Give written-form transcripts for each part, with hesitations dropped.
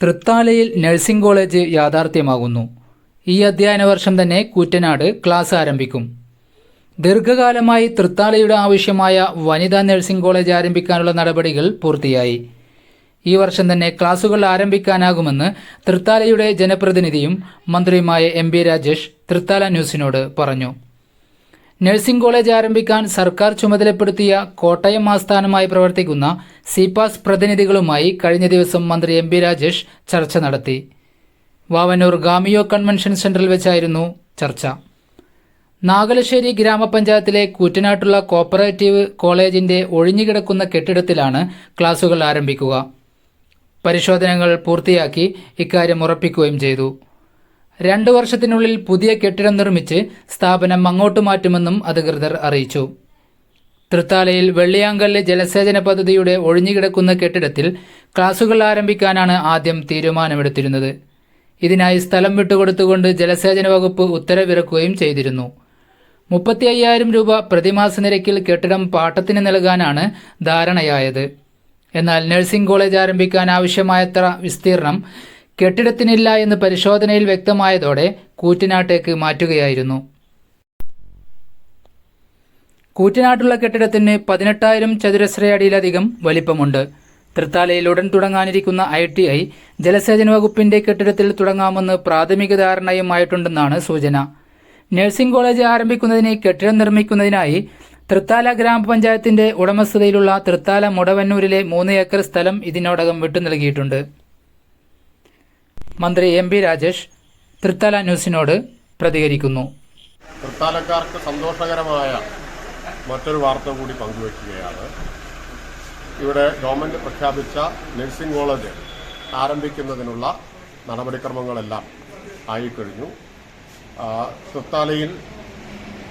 തൃത്താലയിൽ nursing college യാഥാർത്ഥ്യമാകുന്നു. ഈ അധ്യയന വർഷം തന്നെ കൂറ്റനാട് ക്ലാസ് ആരംഭിക്കും. ദീർഘകാലമായി തൃത്താലയുടെ ആവശ്യമായ വനിതാ നഴ്സിംഗ് കോളേജ് ആരംഭിക്കാനുള്ള നടപടികൾ പൂർത്തിയായി. ഈ വർഷം തന്നെ ക്ലാസുകൾ ആരംഭിക്കാനാകുമെന്ന് തൃത്താലയുടെ ജനപ്രതിനിധിയും മന്ത്രിയുമായ എം പി രാജേഷ് തൃത്താല ന്യൂസിനോട് പറഞ്ഞു. നഴ്സിംഗ് കോളേജ് ആരംഭിക്കാൻ സർക്കാർ ചുമതലപ്പെടുത്തിയ കോട്ടയം ആസ്ഥാനമായി പ്രവർത്തിക്കുന്ന സിപാസ് പ്രതിനിധികളുമായി കഴിഞ്ഞ ദിവസം മന്ത്രി എം പി രാജേഷ് ചർച്ച നടത്തി. വാവന്നൂർ ഗാമിയോ കൺവെൻഷൻ സെന്ററിൽ വെച്ചായിരുന്നു ചർച്ച. നാഗലശ്ശേരി ഗ്രാമപഞ്ചായത്തിലെ കൂറ്റനാട്ടുള്ള കോപ്പറേറ്റീവ് കോളേജിന്റെ ഒഴിഞ്ഞുകിടക്കുന്ന കെട്ടിടത്തിലാണ് ക്ലാസുകൾ ആരംഭിക്കുക. പരിശോധനകൾ പൂർത്തിയാക്കി ഇക്കാര്യം ഉറപ്പിക്കുകയും ചെയ്തു. 2 വർഷത്തിനുള്ളിൽ പുതിയ കെട്ടിടം നിർമ്മിച്ച് സ്ഥാപനം അങ്ങോട്ട് മാറ്റുമെന്നും അധികൃതർ അറിയിച്ചു. തൃത്താലയിൽ വെള്ളിയാങ്കല്ല് ജലസേചന പദ്ധതിയുടെ ഒഴിഞ്ഞുകിടക്കുന്ന കെട്ടിടത്തിൽ ക്ലാസുകൾ ആരംഭിക്കാനാണ് ആദ്യം തീരുമാനമെടുത്തിരുന്നത്. ഇതിനായി സ്ഥലം വിട്ടുകൊടുത്തുകൊണ്ട് ജലസേചന വകുപ്പ് ഉത്തരവിറക്കുകയും ചെയ്തിരുന്നു. 35,000 രൂപ പ്രതിമാസ നിരക്കിൽ കെട്ടിടം പാട്ടത്തിന് നൽകാനാണ് ധാരണയായത്. എന്നാൽ നഴ്സിംഗ് കോളേജ് ആരംഭിക്കാൻ ആവശ്യമായത്ര വിസ്തീർണം കെട്ടിടത്തിനില്ല എന്ന് പരിശോധനയിൽ വ്യക്തമായതോടെ കൂറ്റനാട്ടേക്ക് മാറ്റുകയായിരുന്നു. കൂറ്റനാട്ടുള്ള കെട്ടിടത്തിന് 18,000 ചതുരശ്ര അടിയിലധികം വലിപ്പമുണ്ട്. തൃത്താലയിൽ ഉടൻ തുടങ്ങാനിരിക്കുന്ന ITI ജലസേചന വകുപ്പിന്റെ കെട്ടിടത്തിൽ തുടങ്ങാമെന്ന് പ്രാഥമിക ധാരണയുമായിട്ടുണ്ടെന്നാണ് സൂചന. നഴ്സിംഗ് കോളേജ് ആരംഭിക്കുന്നതിന് കെട്ടിടം നിർമ്മിക്കുന്നതിനായി തൃത്താല ഗ്രാമപഞ്ചായത്തിന്റെ ഉടമസ്ഥതയിലുള്ള തൃത്താല മുടവന്നൂരിലെ 3 ഏക്കർ സ്ഥലം ഇതിനോടകം വിട്ടു നൽകിയിട്ടുണ്ട്. മന്ത്രി എം പി രാജേഷ് തൃത്താല ന്യൂസിനോട് പ്രതികരിക്കുന്നു. തൃത്താലക്കാർക്ക് സന്തോഷകരമായ മറ്റൊരു വാർത്ത കൂടി പങ്കുവയ്ക്കുകയാണ്. ഇവിടെ ഗവൺമെന്റ് പ്രഖ്യാപിച്ച നഴ്സിംഗ് കോളേജ് ആരംഭിക്കുന്നതിനുള്ള നടപടിക്രമങ്ങളെല്ലാം ആയിക്കഴിഞ്ഞു.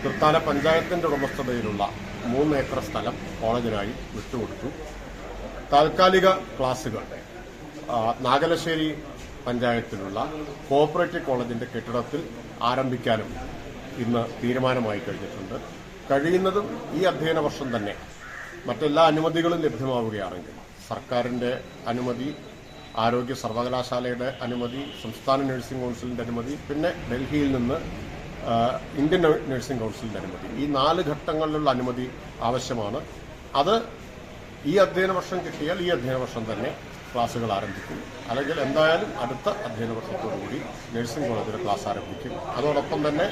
തൃത്താല പഞ്ചായത്തിന്റെ ഉടമസ്ഥതയിലുള്ള 3 ഏക്കർ സ്ഥലം കോളേജിനായി വിട്ടുകൊടുത്തു. താൽക്കാലിക ക്ലാസുകൾ നാഗലശ്ശേരി പഞ്ചായത്തിലുള്ള കോഓപ്പറേറ്റീവ് കോളേജിന്റെ കെട്ടിടത്തിൽ ആരംഭിക്കാനും ഇന്ന് തീരുമാനമായി കഴിഞ്ഞിട്ടുണ്ട്. കഴിയുന്നതും ഈ അധ്യയന വർഷം തന്നെ മറ്റെല്ലാ അനുമതികളും ലഭ്യമാവുകയാണെങ്കിൽ സർക്കാരിന്റെ അനുമതി, ആരോഗ്യ സർവകലാശാലയുടെ അനുമതി, സംസ്ഥാന നഴ്സിംഗ് കൗൺസിലിന്റെ അനുമതി, പിന്നെ ഡൽഹിയിൽ നിന്ന് ഇന്ത്യൻ നഴ്സിംഗ് കൗൺസിലിന്റെ അനുമതി, ഈ 4 ഘട്ടങ്ങളിലുള്ള അനുമതി ആവശ്യമാണ്. അത് ഈ അധ്യയന വർഷം കിട്ടിയാൽ ഈ അധ്യയന വർഷം തന്നെ ക്ലാസുകൾ ആരംഭിക്കും. അല്ലെങ്കിൽ എന്തായാലും അടുത്ത അധ്യയന വർഷത്തോടുകൂടി നഴ്സിംഗ് കോളേജിലെ ക്ലാസ് ആരംഭിക്കും. അതോടൊപ്പം തന്നെ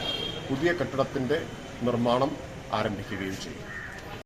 പുതിയ കെട്ടിടത്തിന്റെ നിർമ്മാണം ആരംഭിക്കുകയും ചെയ്യും.